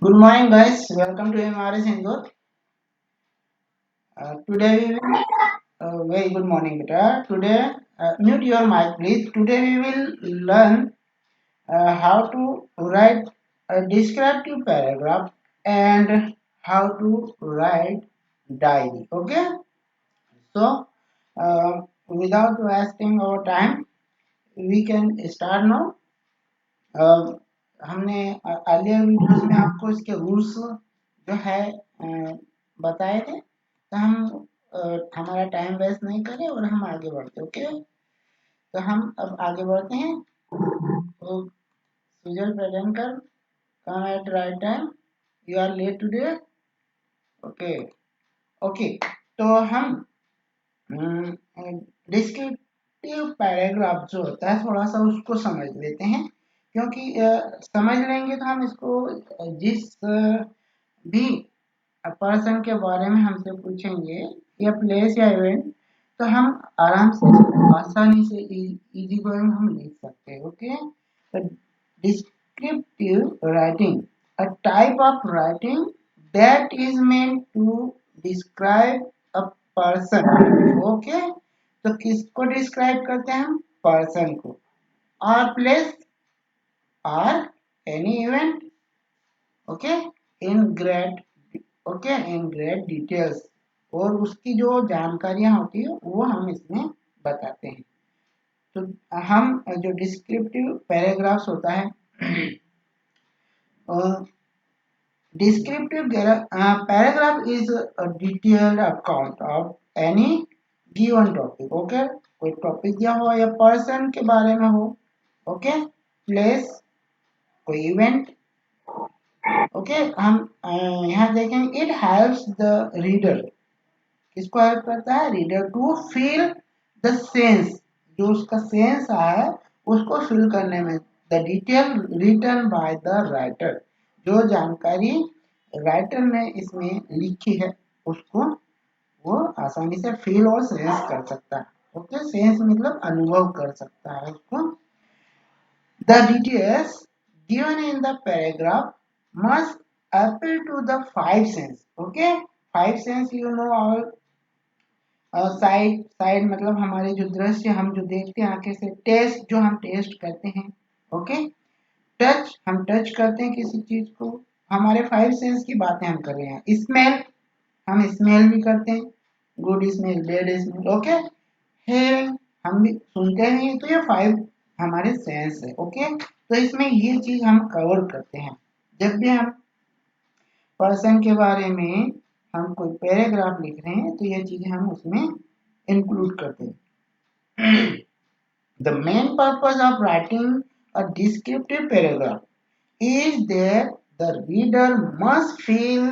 Good morning, guys. Welcome to MRS Indore. Today we will very good morning, beta. Today, mute your mic, please. Today we will learn how to write a descriptive paragraph and how to write diary. Okay. So, without wasting our time, we can start now. Uh, हमने earlier videos में आपको इसके rules जो है बताए थे तो हम हमारा टाइम वेस्ट नहीं करें और हम आगे बढ़ते ओके तो हम अब आगे बढ़ते हैं तो Sujal Pednekar come at right time you are late today okay okay तो हम डिस्क्रिप्टिव पैराग्राफ जो होता है थोड़ा सा उसको समझ लेते हैं क्योंकि समझ लेंगे तो हम इसको जिस भी पर्सन के बारे में हमसे पूछेंगे या प्लेस या इवेंट तो हम आराम से आसानी से इजी गोइंग हम लिख सकते हैं ओके तो descriptive writing a type of writing that is meant to describe a person okay तो किसको डिस्क्राइब करते हैं हम पर्सन को और प्लेस और any event okay in great okay in great details और उसकी जो जानकारियां होती है वो हम इसमें बताते हैं तो हम जो डिस्क्रिप्टिव पैराग्राफ्स होता है descriptive paragraph is a detailed account of any given topic okay कोई टॉपिक दिया हो या पर्सन के बारे में हो ओके प्लेस कोई इवेंट ओके हम यहाँ देखेंगे इट हेल्प्स द रीडर किसको हेल्प करता है reader to feel the sense जो उसका सेंस है उसको फील करने में the detail written by the writer जो जानकारी राइटर ने इसमें लिखी है उसको वो आसानी से फील और सेंस कर सकता है ओके सेंस मतलब अनुभव कर सकता है उसको the details given in the paragraph must appeal to the five sense okay five sense you know all side side मतलब हमारे जो दृश्य हम जो देखते हैं आंखें से टेस्ट जो हम टेस्ट करते हैं ओके टच हम टच करते हैं किसी चीज को हमारे फाइव सेंस की बातें हम कर रहे हैं स्मेल हम स्मेल भी करते हैं good smell bad smell okay hearing हम भी सुनते हैं तो ये फाइव हमारे सेंस है ओके तो इसमें ये चीज हम कवर करते हैं जब भी हम पर्सन के बारे में हम कोई पैराग्राफ लिख रहे हैं तो ये चीजें हम उसमें इंक्लूड करते हैं the main purpose of writing a descriptive paragraph is that the reader must feel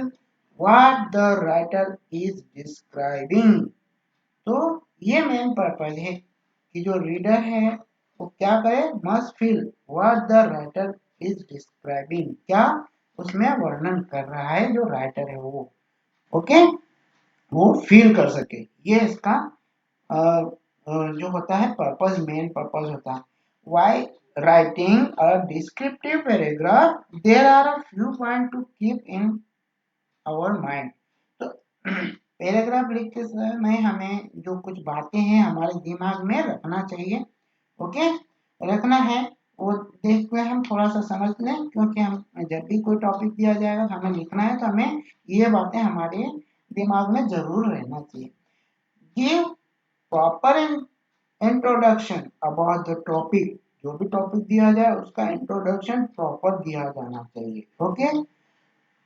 what the writer is describing तो ये मेन पर्पज है कि जो रीडर है वो क्या करे must feel what the writer is describing क्या उसमें वर्णन कर रहा है जो राइटर है वो ओके वो फील कर सके ये इसका जो होता है पर्पज मेन पर्पज होता है why writing a descriptive paragraph there are a few point to keep in our mind तो पैराग्राफ लिखते समय हमें जो कुछ बातें हैं हमारे दिमाग में रखना चाहिए ओके रखना है वो देख के हम थोड़ा सा समझ लें क्योंकि हम जब भी कोई टॉपिक दिया जाएगा तो हमें लिखना है तो हमें ये बातें हमारे दिमाग में जरूर रहना चाहिए give proper introduction about the topic जो भी टॉपिक दिया जाए उसका इंट्रोडक्शन प्रॉपर दिया जाना चाहिए ओके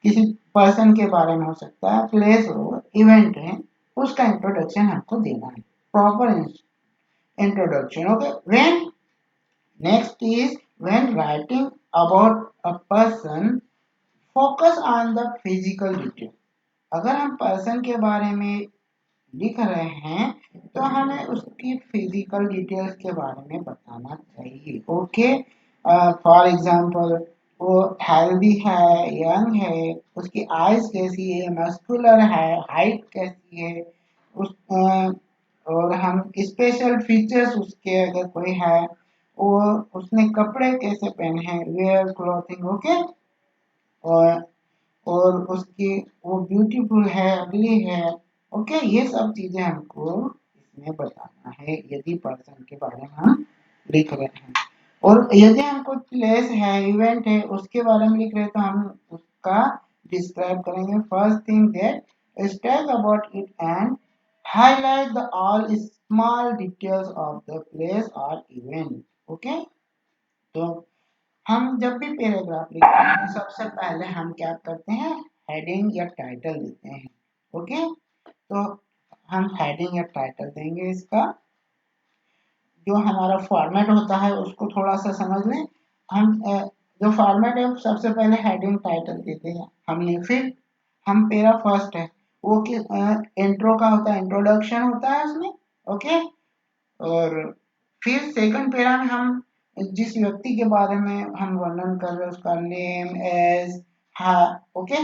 किसी पर्सन के बारे में हो सकता है प्लेस हो इवेंट है उसका इंट्रोडक्शन हमको देना है proper introduction okay when next is when writing about a person focus on the physical detail अगर हम पर्सन के बारे में लिख रहे हैं तो हमें उसकी फिजिकल डिटेल्स के बारे में बताना चाहिए ओके फॉर एग्जांपल वो हेल्दी है यंग है उसकी आइज कैसी है मस्कुलर है हाइट कैसी है उस और हम स्पेशल फीचर्स उसके अगर कोई है वो उसने कपड़े कैसे पहने हैं वेयर क्लॉथिंग ओके और और उसकी वो ब्यूटीफुल है, अगली है। ओके, ये सब चीजें हमको इसमें बताना है यदि पर्सन के बारे में हम लिख रहे हैं। और यदि हमको प्लेस है, इवेंट है, उसके बारे में लिख रहे हैं तो हम उसका डिस्क्राइब करेंगे। First thing that tag about it and highlight the all small details of the place और इवेंट। ओके, तो हम जब भी पैराग्राफ लिखते हैं तो सबसे पहले हम क्या करते हैं, हेडिंग या टाइटल देते हैं। ओके, तो हम हेडिंग या टाइटल देंगे। इसका जो हमारा फॉर्मेट होता है उसको थोड़ा सा समझ लें। हम जो फॉर्मेट है सबसे पहले हेडिंग टाइटल देते हैं हमने, फिर हम पेरा फर्स्ट है वो कि इंट्रो का होता है, इंट्रोडक्शन होता है उसमें। ओके, और फिर सेकंड पेरा में हम जिस व्यक्ति के बारे में हम वर्णन कर रहे हैं उसका नेम, एज, हाँ, ओके,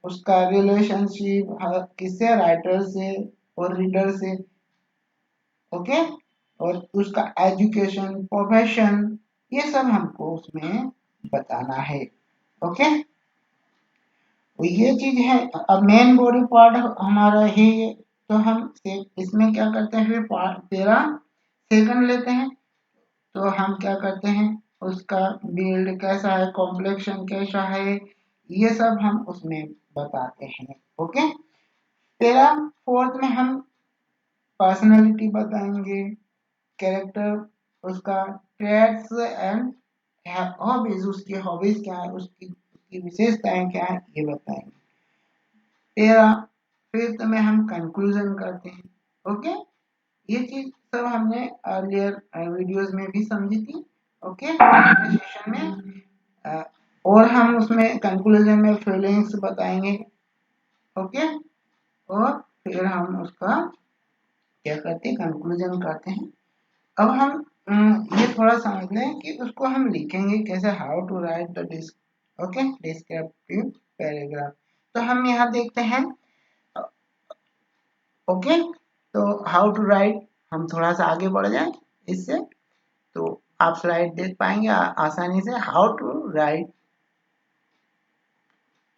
उसका रिलेशनशिप किससे, राइटर से और रीडर से। ओके, और उसका एजुकेशन, प्रोफेशन, ये सब हमको उसमें बताना है। ओके, तो ये चीज है। अब मेन बॉडी पार्ट हमारा है ये, तो हम इसमें क्या करते हैं, फिर तेरा सेकंड लेते हैं। तो हम क्या करते हैं, उसका बिल्ड कैसा है, कॉम्प्लेक्शन कैसा है, ये सब हम उसमें बताते हैं। ओके, तेरा फोर्थ में हम पर्सनालिटी बताएंगे, कैरेक्टर, उसका ट्रेड्स एंड हॉबीज, उसकी हॉबीज क्या है, उसकी विशेषताएं क्या है, ये बताएंगे। तेरा फिफ्थ में हम कंक्लूजन करते हैं। ओके, ये चीज सब हमने अर्लियर वीडियोस में भी समझी थी। ओके, सेशन में और हम उसमें कंक्लूजन में फीलिंग्स बताएंगे। ओके, और फिर हम उसका क्या करते हैं, कंक्लूजन करते हैं। अब हम ये थोड़ा समझ लें कि उसको हम लिखेंगे कैसे, how to write the descriptive paragraph. तो हम यहाँ देखते हैं। ओके, तो हाउ टू राइट, हम थोड़ा सा आगे बढ़ जाए इससे, तो आप स्लाइड देख पाएंगे आसानी से। How to write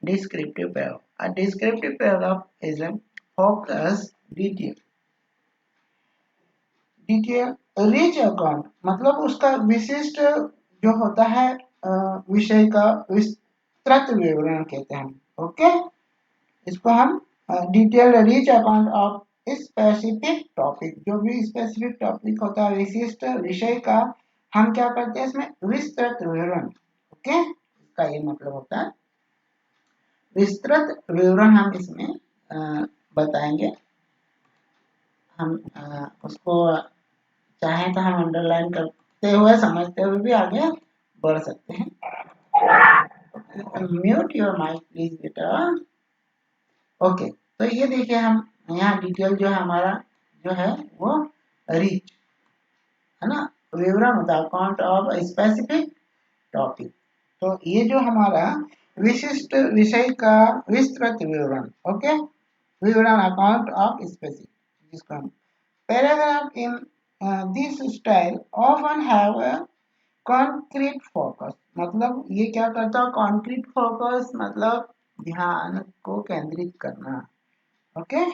descriptive paragraph. A descriptive paragraph is a focused detail rich account, मतलब उसका विशिष्ट जो होता है विषय का विस्तृत विवरण कहते हैं। ओके, इसको हम detail rich account of specific topic, जो भी स्पेसिफिक टॉपिक होता है विशिष्ट विषय का, हम क्या करते हैं इसमें विस्तृत विवरण। ओके, इसका ये मतलब होता है विस्तृत विवरण, हम इसमें बताएंगे। हम उसको चाहें तो हम अंडरलाइन करते हुए, समझते हुए भी आगे बढ़ सकते हैं। म्यूट योर माइक प्लीज बेटा। ओके, तो ये देखिए हम यहाँ डिटेल जो है हमारा जो है वो रिच है ना, विवरण होता है, अकाउंट ऑफ स्पेसिफिक टॉपिक। तो ये जो हमारा विशिष्ट विषय का विस्तृत विवरण। ओके, विवरण, अकाउंट ऑफ स्पेसिफिक, जिसको हम paragraph in this style often have a concrete focus, मतलब ये क्या करता है, कॉन्क्रीट फोकस मतलब ध्यान को केंद्रित करना। ओके,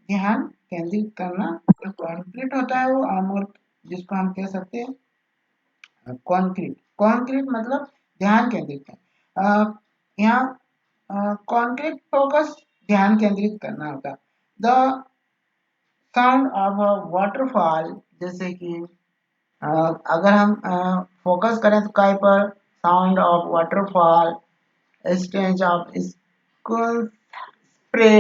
ध्यान केंद्रित करना। जो कॉन्क्रीट होता है वो अमूर्त, जिसको हम कह सकते हैं कॉन्क्रीट। कॉन्क्रीट मतलब ध्यान केंद्रित करना। यहाँ कॉन्क्रीट फोकस ध्यान केंद्रित करना होता है। The sound of a waterfall, जैसे कि अगर हम फोकस करें तो काय पर, sound of waterfall, stage of school spray.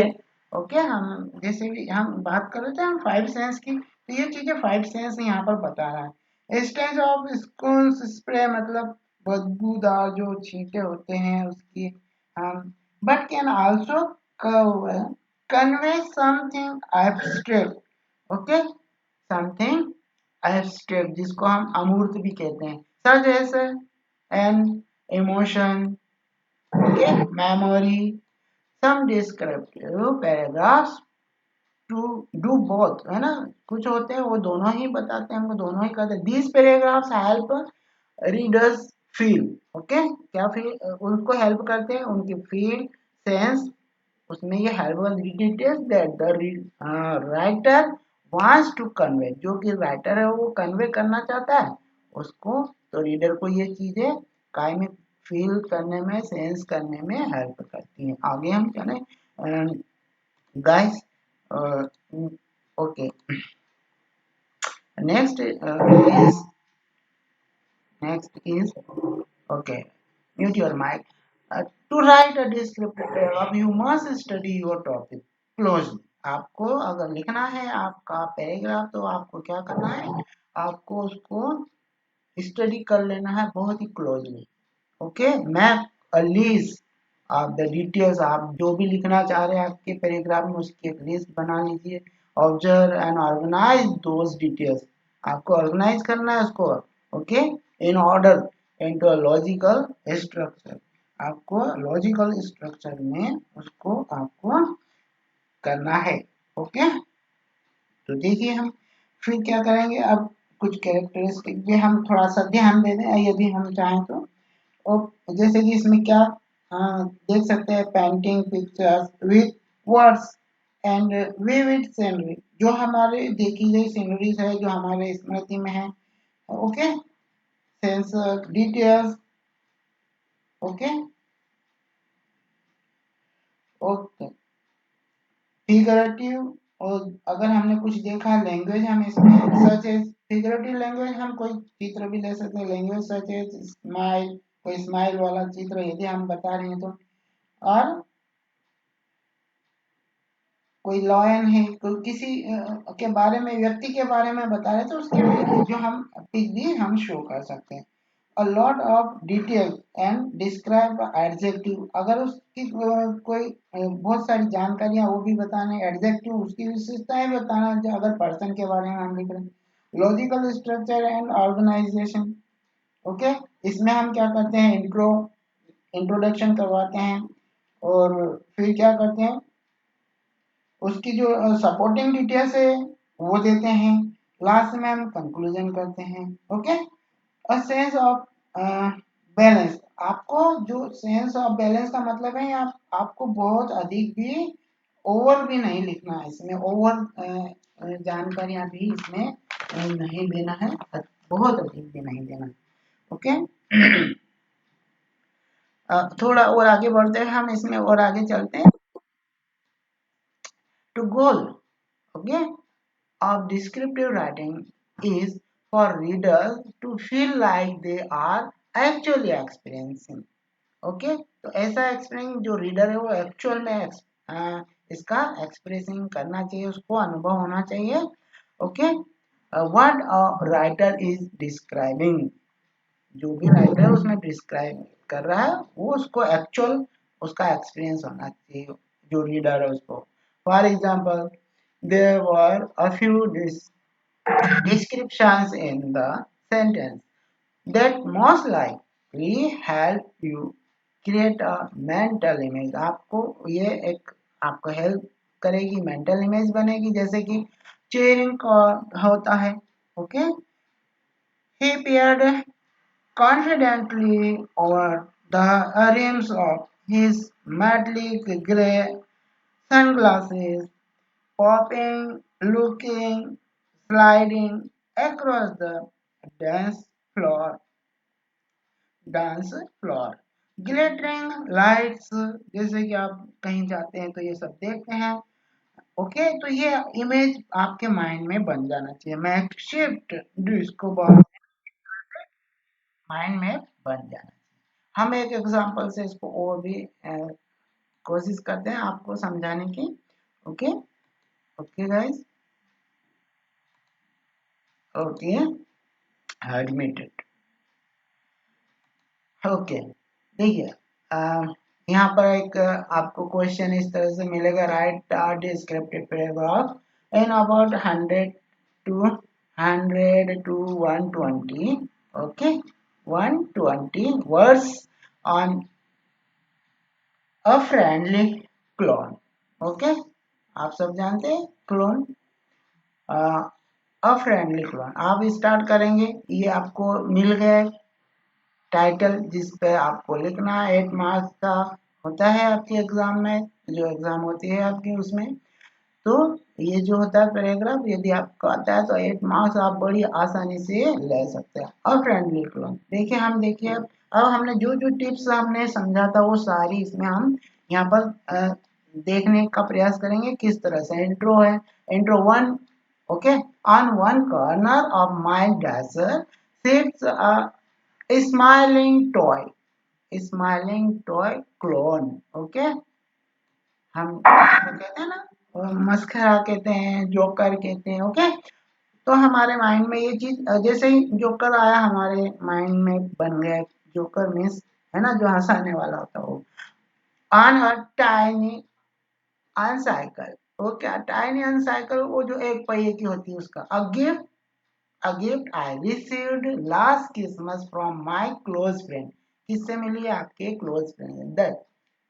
Okay, हम जैसे भी हम बात कर रहे थे हम फाइव सेंस की, तो ये चीजें फाइव सेंस यहाँ पर बता रहा है। स्टेज ऑफ स्कूल स्प्रे मतलब बदबूदार जो छींटे होते हैं उसकी, हम but can also convey something abstract. Okay, something abstract, जिसको हम अमूर्त भी कहते हैं, सच जैसे an emotion, okay, memory. Some descriptive paragraphs to do both, है ना, कुछ होते हैं वो दोनों ही बताते हैं, हमको दोनों ही कहते हैं। These paragraphs help readers feel, okay, क्या फील, उनको हेल्प करते हैं, उनकी फील सेंस, उसमें ये help details that the writer wants to convey, जो कि राइटर है वो कन्वे करना चाहता है उसको, तो रीडर को ये चीजें काय में फील करने में, सेंस करने में हेल्प करती हैं। आगे हम चलें guys, okay, next is next is okay, mute your mic. To write a descriptive paragraph, you must study your topic closely. आपको अगर लिखना है आपका पैराग्राफ तो आपको क्या करना है, आपको उसको स्टडी कर लेना है बहुत ही closely. Okay, map a list of the details, आप जो भी लिखना चाह रहे हैं आपके पैराग्राफ में उसकी एक लिस्ट बना लीजिए। Observe and organise those details, आपको ऑर्गेनाइज करना है उसको, okay, in order into a logical structure, आपको लॉजिकल स्ट्रक्चर में उसको आपको करना है। ओके, तो देखिए हम फिर क्या करेंगे, अब कुछ कैरेक्टरिस्टिक भी हम थोड़ा सा ध्यान दे दें यदि हम चाहें तो। और जैसे कि इसमें क्या देख सकते हैं, painting pictures with words and vivid scenery, जो हमारे देखी गई सीनरीज है जो हमारे स्मृति में है, okay, sense details, okay, okay, figurative, और अगर हमने कुछ देखा लैंग्वेज, हम इसमें सच एज फिगरेटिव लैंग्वेज, हम कोई चित्र भी ले सकते हैं, लैंग्वेज सच एज स्माइल, कोई स्माइल वाला चित्र यदि हम बता रहे हैं तो, और कोई लॉयन है, कोई किसी के बारे में, व्यक्ति के बारे में बता रहे तो उसकी जो हम पिक भी हम शो कर सकते हैं। A lot of detail and describe adjective, अगर उसकी कोई बहुत सारी जानकारियां वो भी बताने, एडजेक्टिव उसकी विशेषताएं बताना, जो अगर पर्सन के बारे में हम लिख रहे हैं। Logical structure and organisation, okay, इसमें हम क्या करते हैं, इंट्रोडक्शन करवाते हैं, और फिर क्या करते हैं, उसकी जो सपोर्टिंग डिटेल्स है वो देते हैं, लास्ट में हम कंक्लूजन करते हैं। Okay, a sense of balance, आपको जो सेंस ऑफ बैलेंस का मतलब है, आपको बहुत अधिक भी ओवर भी नहीं लिखना है, इसमें ओवर जानकारियां भी इसमें नहीं देना है, बहुत अधिक भी नहीं देना है। ओके, थोड़ा और आगे बढ़ते हैं हम, इसमें और आगे चलते हैं। To goal, okay, of descriptive writing is for readers to feel like they are actually experiencing, okay, तो ऐसा एक्सपीरियंस जो रीडर है वो एक्चुअल में इसका एक्सप्रेसिंग करना चाहिए, उसको अनुभव होना चाहिए। Okay, what a writer is describing, जो भी राइटर उसमें डिस्क्राइब कर रहा है वो उसको एक्चुअल उसका एक्सपीरियंस होना चाहिए, जो रीडर है उसको। For example, there were a few descriptions in the sentence that most likely help you create a mental image, आपको ये एक आपको हेल्प करेगी, मेंटल इमेज बनेगी, जैसे कि चेयरिंग का होता है। Okay, he peered confidently over the rims of his metallic gray sunglasses, popping, looking, sliding across the dance floor, dance floor, glittering lights, जैसे कि आप कहीं जाते हैं तो ये सब देखते हैं। ओके, तो ये इमेज आपके माइंड में बन जाना चाहिए, मैक शिफ्ट इसको माइंड में बन जाना चाहिए। हम एक एग्जांपल से इसको और भी कोशिश करते हैं आपको समझाने की। Okay, okay guys, okay, admitted. Okay, देखिए यहाँ पर एक आपको क्वेश्चन इस तरह से मिलेगा, write our descriptive paragraph in about 100 to 120, okay, 120 words on a friendly clone. Okay, आप सब जानते हैं क्लोन, अ फ्रेंडली क्लोन, आप स्टार्ट करेंगे, ये आपको मिल गया टाइटल जिस पे आपको लिखना है 8 मार्क्स का होता है आपके एग्जाम में, जो एग्जाम होती है आपकी उसमें। तो ये जो होता है पैराग्राफ, यदि आपको आता है तो 8 मार्क्स आप बड़ी आसानी से ले सकते हैं। और फ्रेंडली टोन देखिए, हम देखिए अब हमने जो जो टिप्स हमने समझा था वो सारी इसमें हम यहाँ पर देखने का प्रयास करेंगे किस तरह से। इंट्रो है, intro one, okay. On one corner of my desk sits a smiling toy, smiling toy clone, okay. हम कहते हैं ना, मस्खरा कहते हैं, जोकर कहते हैं, ओके। तो हमारे माइंड में ये चीज जैसे ही जोकर आया हमारे माइंड में बन गया। जोकर मीन्स है ना, जो हंसाने वाला होता है वो। On a tiny unicycle, okay, tiny unicycle, वो जो एक पहिए की होती है उसका। A gift I received last Christmas from my close friend, किससे मिली? आपके close friend.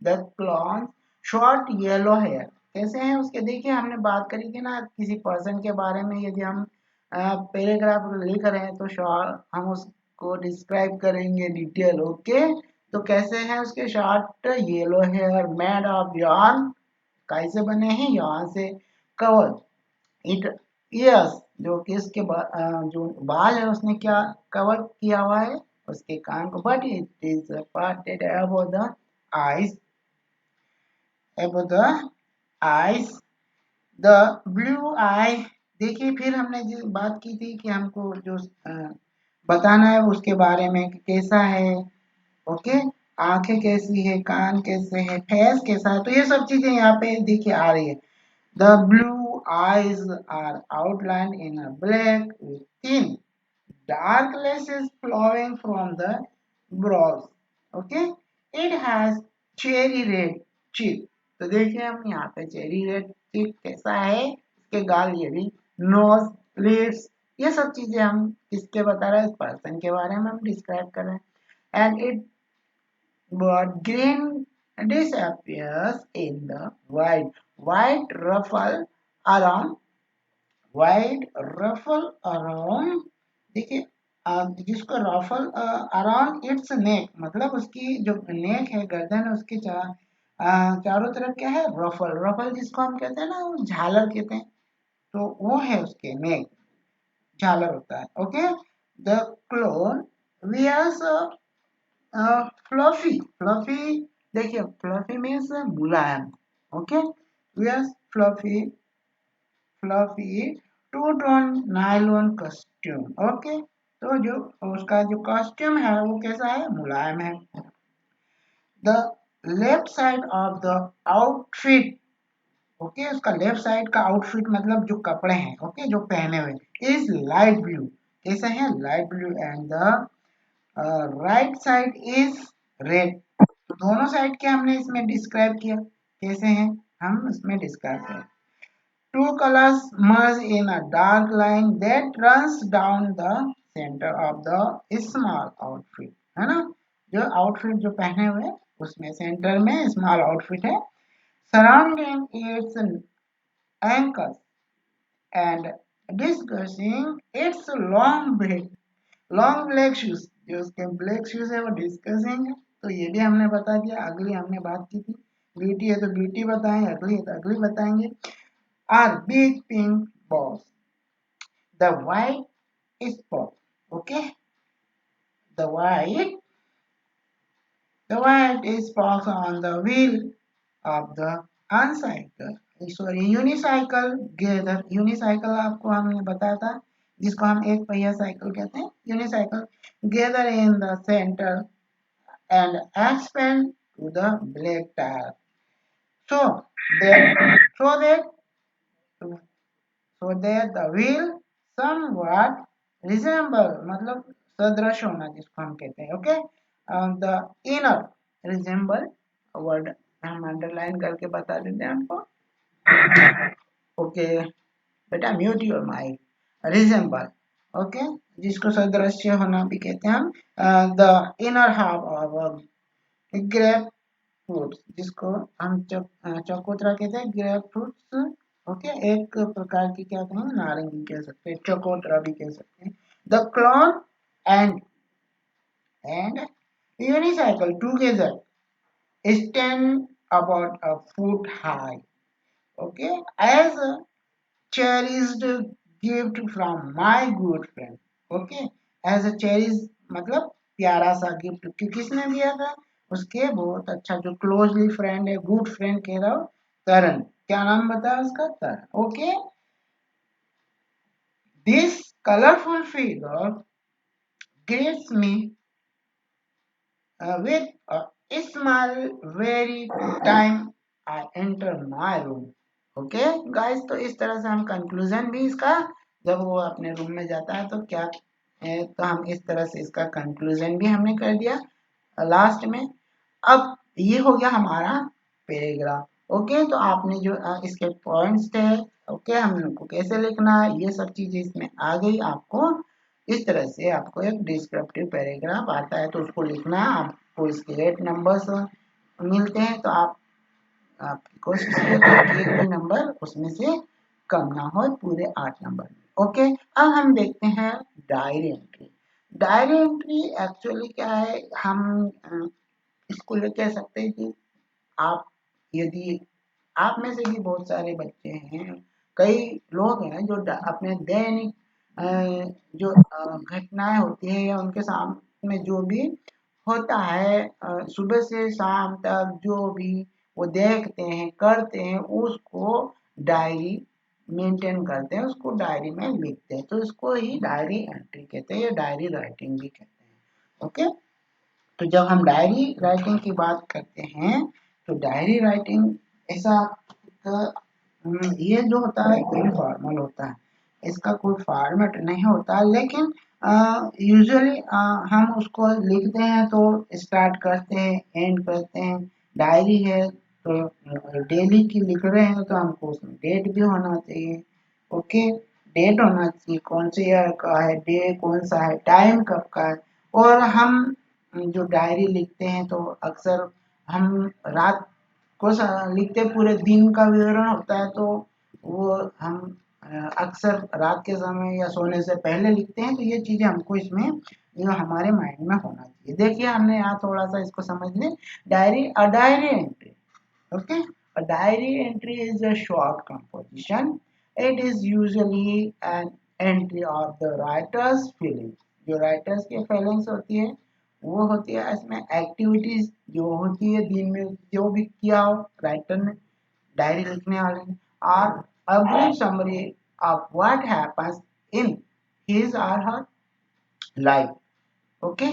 The clown short yellow hair, कैसे हैं उसके? देखिए हमने बात करी थी ना किसी पर्सन के बारे में, यदि हम पैराग्राफ लिख रहे हैं तो शॉर्ट हम उसको डिस्क्राइब करेंगे डिटेल, ओके। तो कैसे हैं उसके? Short yellow hair, made of yarn, कैसे बने हैं? yarn से। कवर इट ईयर्स, जो कि इसके जो बाल है उसने क्या कवर किया हुआ है? उसके कान को। But it is parted above the eyes, above the eyes, the blue eye. देखिए फिर हमने जो बात की थी कि हमको जो बताना है उसके बारे में कि कैसा है, ओके। आंखें कैसी है, कान कैसे है, फेस कैसा है, तो ये सब चीजें यहाँ पे देखिए आ रही है। The blue eyes are outlined in a black with thin dark lashes flowing from the brows. Okay, it has cherry red cheek. तो देखिए हम यहाँ पे चेरी रेड चीक कैसा है, इसके गाल, ये भी नोज, लिप्स, ये सब चीजें हम किसके बता रहे हैं? इस पर्सन के बारे में हम डिस्क्राइब कर रहे हैं। And it but green disappears in the white ruffle around, white ruffle around, देखिए जिसको रफल अराउंड इट्स नेक, मतलब उसकी जो नेक है, गर्दन है, उसके चारों तरफ क्या है? रफल, रफल जिसको हम कहते हैं ना, वो झालर कहते हैं, तो वो है उसके नेक, झालर होता है, okay. The clown wears fluffy, fluffy, देखिए फ्लफी मीन्स मुलायम, okay. Yes, fluffy, fluffy two tone nylon costume, okay. तो जो उसका जो कॉस्ट्यूम है वो कैसा है? मुलायम है। The left side of the outfit, okay, उसका लेफ्ट साइड का आउटफिट मतलब जो कपड़े हैं, ओके, जो पहने हुए, इज लाइट ब्लू, कैसे है? Light blue. And the right side is red. तो दोनों साइड के हमने इसमें डिस्क्राइब किया, कैसे हैं हम इसमें डिस्क्राइब करें। Two colours merge in a dark line that runs down the centre of the small outfit, है ना, जो आउटफिट जो पहने हुए उसमें सेंटर में स्मॉल आउटफिट है। Surrounding it's ankles and discussing it's long black shoes, जो उसके ब्लैक शूज है वो डिस्कसिंग है। तो ये भी हमने बता दिया। अगली हमने बात की थी, ब्यूटी है तो ब्यूटी बताएं, अगली है तो अगली बताएंगे। Are big pink boss, the white spot, okay, the white, the white spots on the wheel of the uncycle, sorry unicycle gather, unicycle आपको हमने बताया था जिसको हम एक पहिया साइकिल कहते हैं, unicycle, gather in the centre and expand to the black tire, so that the wheel somewhat resemble, मतलब सदृश होना जिसको हम कहते हैं, okay. The inner resemble word हम अंडरलाइन करके बता देते हैं आपको, ओके। बेटा mute your mic. Resemble, okay, जिसको सदृश्य होना भी कहते हैं हम। The inner half of grapefruits, जिसको हम चकोतरा कहते हैं, ग्रेप फ्रूट्स, ओके, एक प्रकार की क्या कहेंगे, नारंगी कह सकते हैं, चकोतरा भी कह सकते हैं। The clone and and unicycle together stand about a foot high. Okay, as a cherished gift from my good friend. Okay, as a cherished मतलब प्यारा सा गिफ्ट किसने दिया था, उसके बहुत अच्छा जो क्लोजली फ्रेंड है, गुड फ्रेंड कह रहा हूँ, करण। क्या नाम बताया उसका, Karan. Okay, this colorful figure greets me with a smile very time I enter my room. Okay guys, तो इस तरह से हम कंक्लूजन भी इसका, जब वो अपने रूम में जाता है तो क्या है, तो हम इस तरह से इसका कंक्लूजन भी हमने कर दिया लास्ट में। अब ये हो गया हमारा पैराग्राफ। ओके, तो आपने जो इसके पॉइंट्स थे, ओके, हम लोग को कैसे लिखना है, ये सब चीजें इसमें आ गई। आपको इस तरह से आपको एक डिस्क्रिप्टिव पैराग्राफ आता है तो उसको लिखना है। आपको इसके 8 नंबर्स मिलते हैं, तो आपकी कोशिश होती है कि एक भी नंबर उसमें से कम ना हो, पूरे 8 नंबर में। ओके, अब हम देखते हैं diary entry. Diary entry actually क्या है, हम इसको ये कह सकते हैं कि आप, यदि आप में से भी बहुत सारे बच्चे हैं, कई लोग हैं जो अपने दैनिक जो घटनाएं होती है या उनके सामने जो भी होता है, सुबह से शाम तक जो भी वो देखते हैं करते हैं, उसको डायरी मेंटेन करते हैं, उसको डायरी में लिखते हैं, तो इसको ही डायरी एंट्री कहते हैं या डायरी राइटिंग भी कहते हैं। ओके, तो जब हम डायरी राइटिंग की बात करते हैं तो डायरी राइटिंग ऐसा ये जो होता है इनफॉर्मल होता है, इसका कोई फॉर्मेट नहीं होता, लेकिन यूजुअली हम उसको लिखते हैं तो स्टार्ट करते हैं एंड करते हैं। डायरी है तो डेली की लिख रहे हैं तो हमको उसमें डेट भी होना चाहिए। ओके, डेट होना चाहिए, कौन से ईयर का है, डे कौन सा है, टाइम कब का है। और हम जो डायरी लिखते हैं तो अक्सर हम रात को लिखते, पूरे दिन का विवरण होता है तो वो हम अक्सर रात के समय या सोने से पहले लिखते हैं, तो ये चीजें हमको इसमें जो हमारे माइंड में होना चाहिए। देखिए हमने यहाँ थोड़ा सा इसको समझ लें। Diary entry. Okay, a diary entry is a short composition. It is usually an entry of the writer's feelings. जो राइटर्स की फीलिंग्स होती है वो होती है इसमें एक्टिविटीज जो होती है दिन में जो भी किया हो राइटर ने, डायरी लिखने वाले ने, और a brief summary of what happens in his or her life. Okay,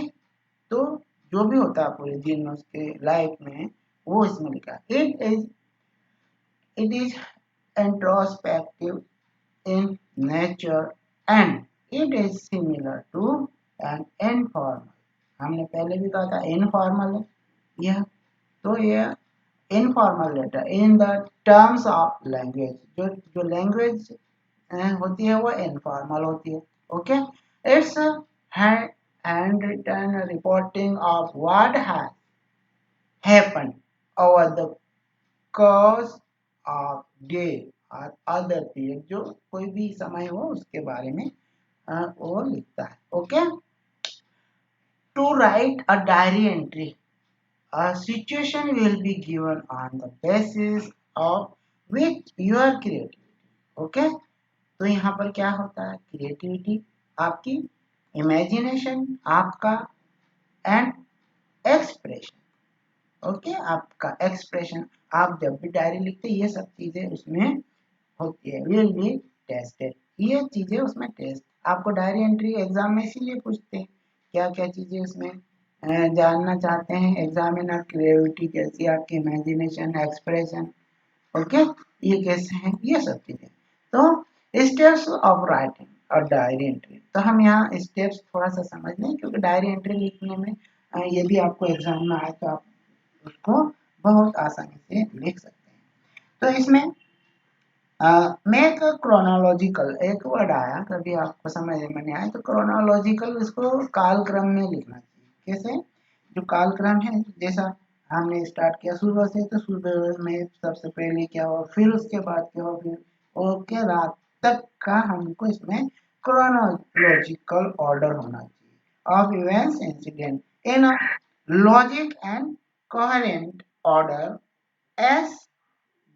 तो जो भी होता है पूरे दिन में उसके लाइफ में वो इसमें लिखा है। It is introspective in nature and it is similar to an informal. हमने पहले भी कहा था इनफॉर्मल है यह, तो यह informal letter in the terms of language. जो लैंग्वेज होती है वो इनफॉर्मल होती है। Okay, it's handwritten reporting of what has happened over the course of day और अदर पीरियड, जो कोई भी समय हो उसके बारे में वो लिखता है। Okay, to write a diary entry, a situation will be given on the basis of which your creativity। Okay, तो यहाँ पर क्या होता है, क्रिएटिविटी आपकी, इमेजिनेशन आपका, एंड एक्सप्रेशन। ओके, आपका एक्सप्रेशन, आप जब भी डायरी लिखते हैं ये सब चीजें उसमें होती है, विल बी टेस्टेड, ये चीजें उसमें टेस्ट। आपको डायरी एंट्री एग्जाम में इसीलिए पूछते हैं क्या क्या चीजें उसमें जानना चाहते हैं एग्जामिनर, क्रिएटिविटी कैसी, आपकी इमेजिनेशन, एक्सप्रेशन। ओके, ये कैसे हैं, ये सब चीजें। तो स्टेप्स ऑफ राइटिंग और डायरी एंट्री, तो हम यहाँ स्टेप्स थोड़ा सा समझ लें क्योंकि डायरी एंट्री लिखने में यदि आपको एग्जाम में आए तो आप उसको बहुत आसानी से लिख सकते हैं। तो इसमें मेक क्रोनोलॉजिकल एक वर्ड आया, कभी आपको समझ में नहीं आया तो क्रोनोलॉजिकल, इसको कालक्रम में लिखना चाहिए। कैसे, जो कालक्रम है, जैसा हमने स्टार्ट किया सुबह से, तो सुबह में सबसे पहले क्या हुआ, फिर उसके बाद क्या हुआ, फिर ओके रात तक का हमको इसमें क्रोनोलॉजिकल ऑर्डर होना चाहिए of events incident. in a logic and coherent order as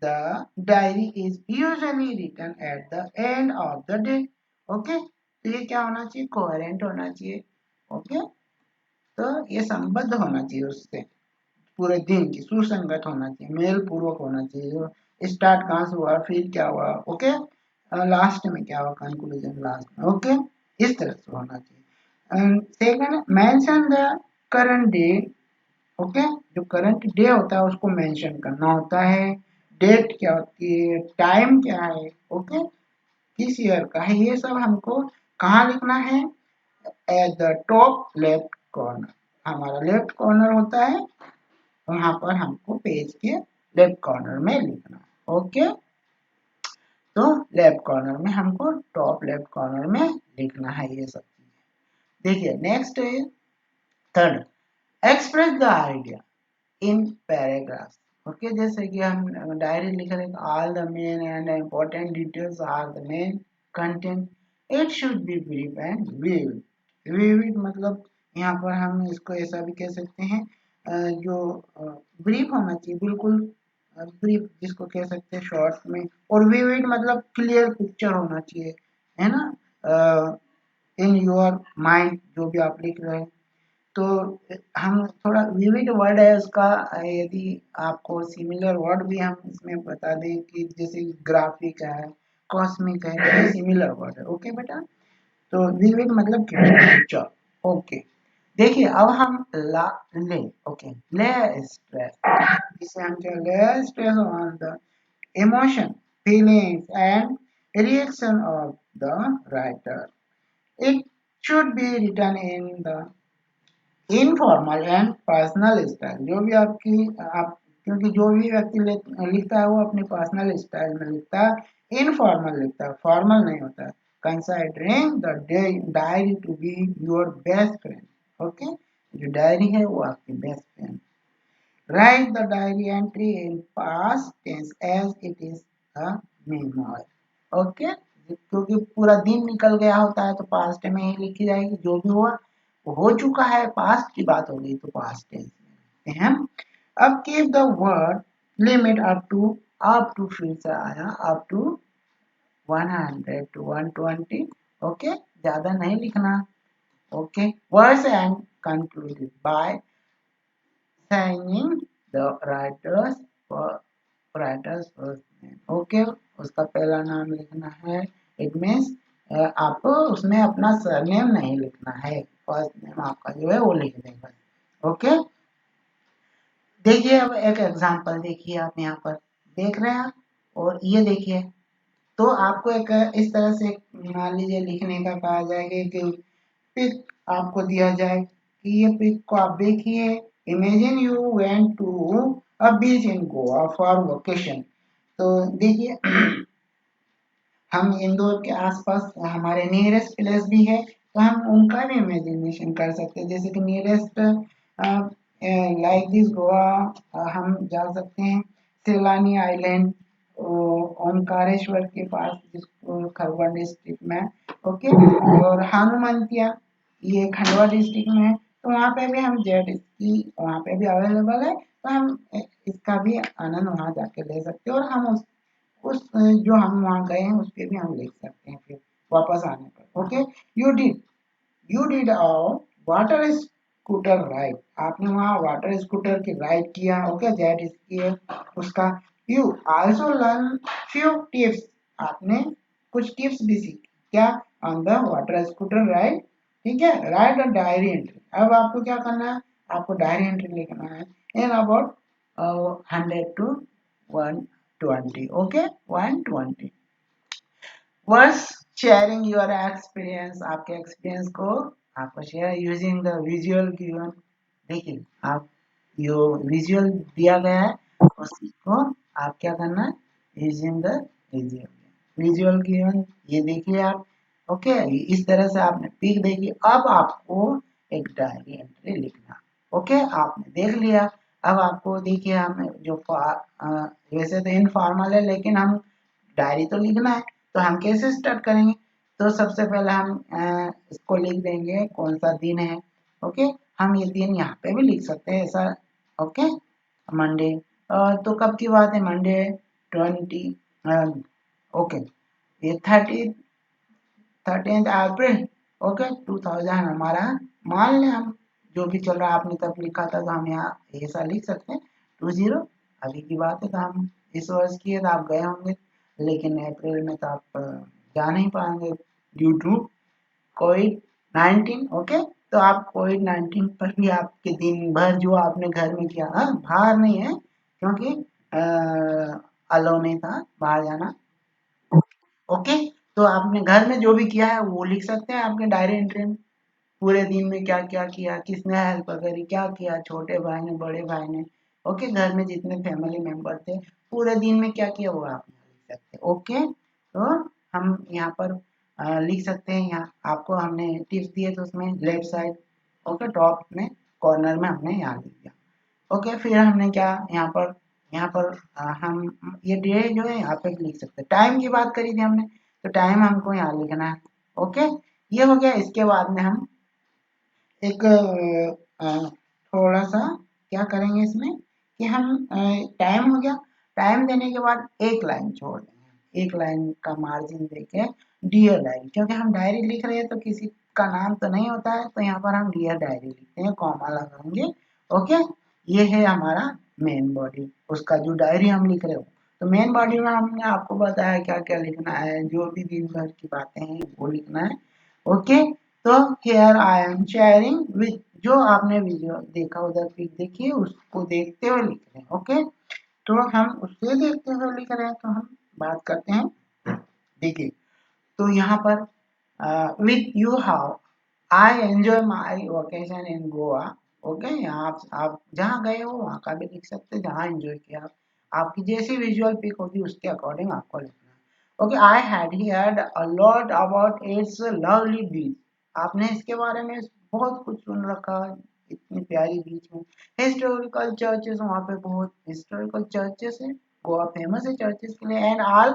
the diary is usually written at the end of the day. Okay, तो ये क्या होना चाहिए, कोहेरेंट होना चाहिए। ओके, तो ये संबद्ध होना चाहिए उससे, पूरे दिन की सुसंगत होना चाहिए, मेल पूर्वक होना चाहिए। जो स्टार्ट कहाँ से हुआ, फिर क्या हुआ, ओके, लास्ट में क्या हुआ, कंक्लूजन लास्ट में। ओके, इस तरह से होना चाहिए। Second, mention the current date. Okay, जो करंट डे होता है उसको मेंशन करना होता है। डेट क्या होती है, टाइम क्या है, ओके, किस ईयर का है, ये सब हमको कहाँ लिखना है, at the top left corner. हमारा लेफ्ट कॉर्नर होता है, वहां पर हमको पेज के लेफ्ट कॉर्नर में लिखना है। ओके, तो लेफ्ट कॉर्नर में हमको टॉप लेफ्ट कॉर्नर में लिखना है ये सब चीजें। देखिए नेक्स्ट है third, express the idea in paragraphs. Okay, जैसे कि हम डायरी लिख रहे हैं, all the main and important details are the main content, it should be brief and vivid. Vivid मतलब यहाँ पर हम इसको ऐसा भी कह सकते हैं, जो ब्रीफ होना चाहिए, बिल्कुल ब्रीफ जिसको कह सकते हैं शॉर्ट में, और विविड मतलब क्लियर पिक्चर होना चाहिए, है ना, इन योर माइंड जो भी आप लिख रहे हैं। तो हम थोड़ा विविड वर्ड है उसका, यदि आपको सिमिलर वर्ड भी हम इसमें बता दें कि जैसे ग्राफिक है, कॉस्मिक है, ये सिमिलर वर्ड है। ओके बेटा, तो विविड मतलब पिक्चर। ओके, देखिए अब हम ला ले, ओके, ले स्ट्रेस, इसे हम क्या, ले stress on the emotion, feelings and reaction of the writer. It should be written in the informal and personal style. जो भी आपकी आप, क्योंकि जो भी व्यक्ति लिखता है वो अपनी पर्सनल स्टाइल में लिखता है, इनफॉर्मल लिखता है, फॉर्मल नहीं होता है। Considering the diary to be your best friend. Okay, जो डायरी है वो आपकी best friend. Write the diary entry in past tense as it is a memory. Okay, क्योंकि पूरा दिन निकल गया होता है तो पास्ट में ही लिखी जाएगी, जो भी हुआ वो हो चुका है, पास्ट की बात होगी तो पास्ट टेंस में लिखते हैं हम। अब keep the word limit up to फिर से आया, अप टू 100 to 120। ओके, ज्यादा नहीं लिखना। Okay, words and concluded by signing the writer's first name. Okay, उसका पहला नाम लिखना है। इट मीन्स आपको उसमें अपना सरनेम नहीं लिखना है, फर्स्ट नेम आपका जो है वो लिख देंगे। ओके, देखिए अब एक एग्जांपल देखिए, आप यहाँ पर देख रहे हैं, और ये देखिए, तो आपको एक इस तरह से मान लीजिए लिखने का कहा जाएगा कि पिक आपको दिया जाए कि ये पिक को आप देखिए, imagine you went to a beach in Goa for vacation. तो देखिए हम इंदौर के आसपास हमारे नियरेस्ट प्लेस भी है, तो हम उनका भी इमेजिनेशन कर सकते हैं, जैसे कि नियरेस्ट लाइक दिस गोवा, हम जा सकते हैं सैलानी आइलैंड, ओमकारेश्वर के पास, जिसको खरगोन डिस्ट्रिक्ट में। ओके, और हनुमंतिया, ये खंडवा डिस्ट्रिक्ट में है, तो वहाँ पे भी हम जेट स्की वहाँ पे भी अवेलेबल है, तो हम इसका भी आनंद वहाँ जाके ले सकते हैं, और हम उस जो हम वहाँ गए हैं उस पे भी हम लिख सकते हैं फिर वापस आने पर। Okay, you did you did a water scooter ride, आपने वहाँ वाटर स्कूटर की राइड किया। ओके, जेट स्की है उसका। You also learn few tips, आपने कुछ टिप्स भी सीखी क्या, on the water scooter ride. ठीक है, राइट अ डायरी एंट्री, अब आपको क्या करना है, आपको डायरी एंट्री लिखना है इन about 100 to 120। Okay, 120 words sharing your experience, आपके एक्सपीरियंस को आपको share using the visual given. देखिए आप जो विजुअल दिया गया है उसको आप क्या करना है, using the visual visual given, ये देखिए आप। ओके, इस तरह से आपने पिक देखी, अब आपको एक डायरी एंट्री लिखना। ओके, आपने देख लिया, अब आपको देखिए हम जो वैसे तो इनफॉर्मल है लेकिन हम डायरी तो लिखना है, तो हम कैसे स्टार्ट करेंगे, तो सबसे पहले हम इसको लिख देंगे कौन सा दिन है। ओके, हम ये दिन यहाँ पे भी लिख सकते हैं ऐसा। ओके, मंडे, तो कब की बात है, मंडे 20, ओके, ये 13 अप्रैल, ओके 2000 हमारा, मान लें हम जो भी चल रहा है आपने तब लिखा था तो हम यहाँ ऐसा लिख सकते हैं 20। अभी की बात है तो हम इस वर्ष की है तो आप गए होंगे, लेकिन अप्रैल में तो आप जा नहीं पाएंगे ड्यू टू कोविड 19। ओके, तो आप कोविड 19 पर भी आपके दिन भर जो आपने घर में किया, हाँ बाहर नहीं है क्योंकि अलाउ नहीं था बाहर जाना। ओके, तो आपने घर में जो भी किया है वो लिख सकते हैं आपके डायरी एंट्री में। पूरे दिन में क्या क्या किया, किसने हेल्प करी, क्या किया, छोटे भाई ने, बड़े भाई ने, ओके, घर में जितने फैमिली मेंबर थे पूरे दिन में क्या किया वो आप यहाँ लिख सकते हैं। ओके, तो हम यहाँ पर लिख सकते हैं, यहाँ आपको हमने टिप्स दिए तो उसमें लेफ्ट साइड, ओके, टॉप में कॉर्नर में हमने यहाँ लिख दिया। ओके, फिर हमने क्या यहाँ पर हम ये डे जो है यहाँ पे लिख सकते हैं। टाइम की बात करी थी हमने, तो टाइम हमको यहाँ लिखना है। ओके, ये हो गया। इसके बाद में हम एक थोड़ा सा क्या करेंगे इसमें कि हम टाइम हो गया, टाइम देने के बाद एक लाइन छोड़ देंगे, एक लाइन का मार्जिन देके डियर डायरी, क्योंकि हम डायरी लिख रहे हैं तो किसी का नाम तो नहीं होता है, तो यहाँ पर हम डियर डायरी लिखते हैं, कॉमा लगाएंगे। ओके, ये है हमारा मेन बॉडी, उसका जो डायरी हम लिख रहे हो। तो मेन बॉडी में हमने आपको बताया क्या क्या लिखना है, जो भी दिन भर की बातें हैं वो लिखना है। ओके, तो here I am sharing with, जो आपने वीडियो देखा उधर पिक देखिए उसको देखते हुए लिख रहे हैं। ओके, तो हम उससे देखते हुए लिख रहे हैं, तो हम बात करते हैं। देखिए, तो यहाँ पर with you how I enjoy my vacation in Goa. Okay, यहाँ आप जहाँ गए हो वहाँ का भी लिख सकते हैं, जहाँ एंजॉय किया, आपकी जैसी विजुअल पिक होगी उसके अकॉर्डिंग आपको लिखना है। Okay, I had heard a lot about its lovely beach. आपने इसके बारे में बहुत कुछ सुन रखा है, इतनी प्यारी बीच में हिस्टोरिकल चर्चेस, वहाँ पे बहुत हिस्टोरिकल चर्चेस है, गोवा फेमस है चर्चेस के लिए, and all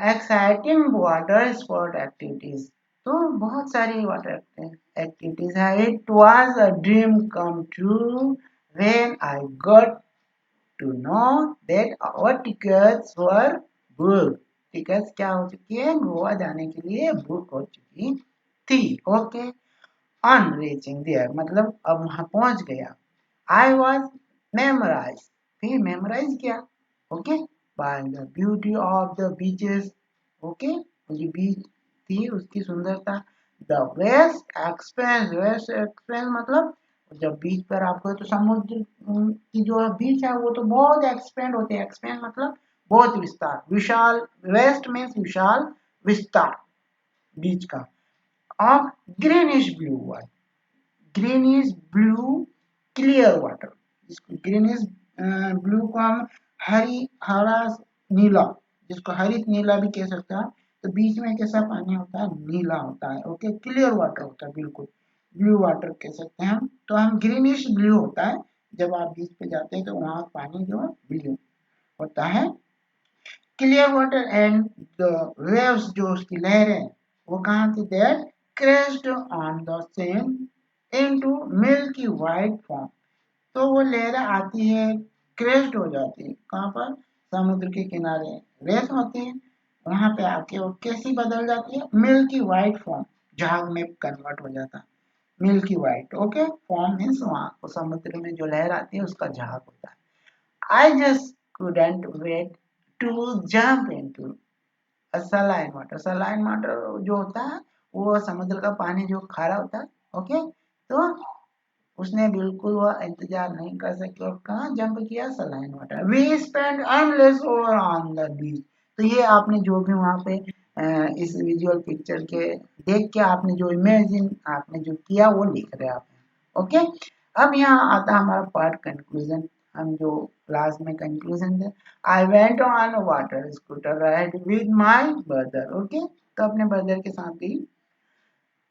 exciting water sport activities. तो बहुत सारी वाटर एक्टिविटीज है। It was a dream come true when I got to know that our tickets were book. Tickets क्या हो चुकी है, गोवा जाने के लिए बुक हो चुकी थी। ओके, ऑन रीचिंग देयर मतलब अब वहां पहुंच गया। आई वॉज मेमोराइज, फिर मेमोराइज किया। Okay, by the beauty of the beaches. Okay, जो बीच थी उसकी सुंदरता। द वेस्ट एक्सपेंस मतलब जब बीच पर आपको तो समुद्र की जो बीच है वो तो बहुत एक्सपेंड होते हैं, एक्सपेंड मतलब बहुत विस्तार, विशाल, वेस्ट मीन्स विशाल, विस्तार बीच का, of greenish blue, greenish blue clear water. इसको ग्रीनिश ब्लू को हम हरा नीला, जिसको हरित नीला भी कह सकते हैं। तो बीच में कैसा पानी होता है, नीला होता है। ओके, क्लियर वाटर होता है, बिल्कुल ब्लू वाटर कह सकते हैं हम। तो हम ग्रीनिश ब्लू होता है, जब आप बीच पे जाते हैं तो वहां पानी जो है ब्लू होता है, clear water. And the waves, जो उसकी लहरें, वो कहाँ थी, that crest on the same into milky white form. तो वो लहरें आती है, क्रेस्ट हो जाती है, कहाँ पर, समुद्र के किनारे रेत होती है, वहां पे आके वो कैसी बदल जाती है, मिल्की वाइट फॉर्म, झाग में कन्वर्ट हो जाता है, milky white. Okay, form means वहां समुद्र में जो लहर आती है उसका झाग होता है। I just couldn't wait to jump into saline water. Saline water जो होता है वो समुद्र का पानी जो खारा होता है। ओके, तो उसने बिल्कुल वो इंतजार नहीं कर सकी और कहाँ जंप किया, saline water. We spend unless over on the beach. तो ये आपने जो भी वहां पे इस विजुअल पिक्चर के देख के आपने जो इमेजिन आपने जो किया वो लिख रहे आप। ओके, अब यहाँ आता है हमारा पार्ट कंक्लूजन। हम जो क्लास में conclusion they, I went on water scooter ride with my brother. Okay, तो अपने ब्रदर के साथ गई।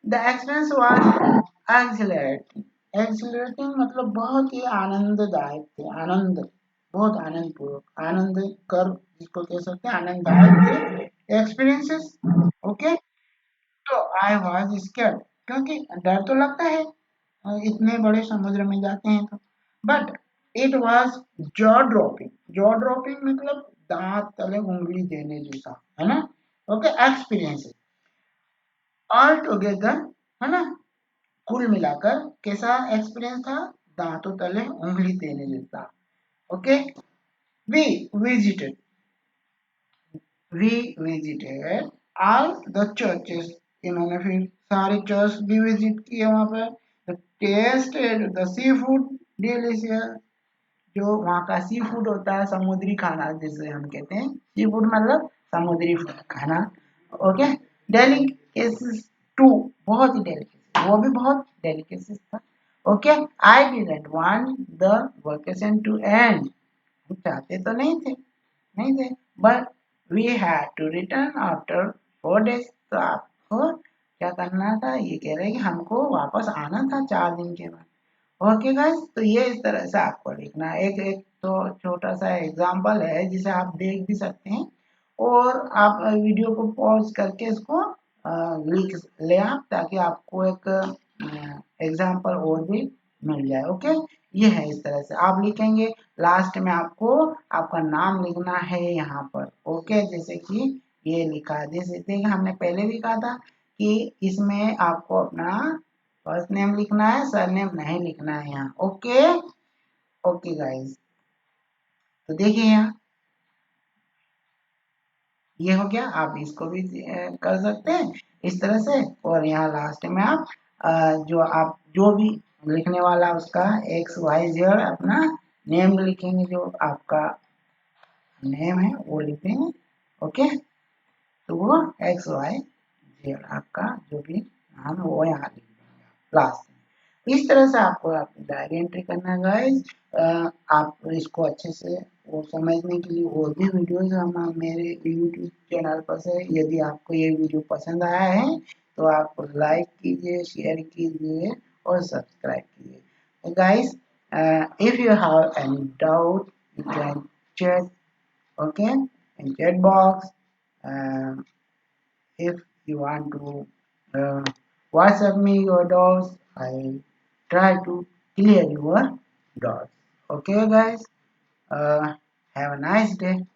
The experience was accelerating. Accelerating मतलब बहुत ही आनंददायक थे, आनंद, बहुत आनंद पूर्वक, आनंद कर जिसको कह सकते हैं, आनंददायक थे एक्सपीरियंसेस। ओके, तो आई वाज स्कैर्ड क्योंकि डर तो लगता है इतने बड़े समुद्र में जाते हैं तो। But it was jaw dropping. Jaw dropping मतलब दांत तले उंगली देने जैसा, है ना। ओके, एक्सपीरियंस ऑल टुगेदर, है ना। कुल मिलाकर कैसा एक्सपीरियंस था, दांतों तले उंगली देने जैसा। Okay, we visited we visited all the churches. इन्होंने फिर सारे चर्च भी विजिट किए वहां पर। Tasted the seafood delicious. जो वहाँ का सी फूड होता है, समुद्री खाना जिसे हम कहते हैं, सी फूड मतलब समुद्री खाना। ओके, डेलिकेसीज टू, बहुत ही डेलिकेसी, वो भी बहुत डेलिकेसी था। Okay, I didn't want the vacation to end. हम चाहते तो नहीं थे, but we had to return after 4 days। तो आपको क्या करना था, ये कह रहे हैं कि हमको वापस आना था 4 दिन के बाद। ओके गाइस, तो ये इस तरह से आपको लिखना है। एक एक तो छोटा सा एग्जांपल है जिसे आप देख भी सकते हैं, और आप वीडियो को पॉज करके इसको लिख ले आप, ताकि आपको एक एग्जांपल और भी मिल जाए। ओके, ये है, इस तरह से आप लिखेंगे। लास्ट में आपको आपका नाम लिखना है यहाँ पर। ओके, जैसे कि ये लिखा है, जैसे देखिए हमने पहले भी कहा था कि इसमें आपको अपना फर्स्ट नेम लिखना है, सरनेम नहीं लिखना है यहाँ। ओके, ओके गाइस, तो देखिए यहाँ ये हो गया। आप इसको भी कर सकते हैं इस तरह से। और यहाँ लास्ट में आप जो आप जो भी लिखने वाला उसका XYZ अपना नेम लिखेंगे, जो आपका नेम है वो लिखेंगे। ओके, तो वो XYZ आपका जो भी नाम वो यहाँ लिख देंगे लास्ट। इस तरह से आपको अपनी डायरी एंट्री करना है गाइस। आप इसको अच्छे से वो समझने के लिए और भी वीडियोस हम मेरे यूट्यूब चैनल पर से, यदि आपको ये वीडियो पसंद आया है तो आप लाइक कीजिए, शेयर कीजिए और सब्सक्राइब कीजिए guys. If you have any doubt you can check, okay, in chat box. uh, if you want to uh, WhatsApp me your doubts, I try to clear your doubts. Okay, guys. Have a nice day.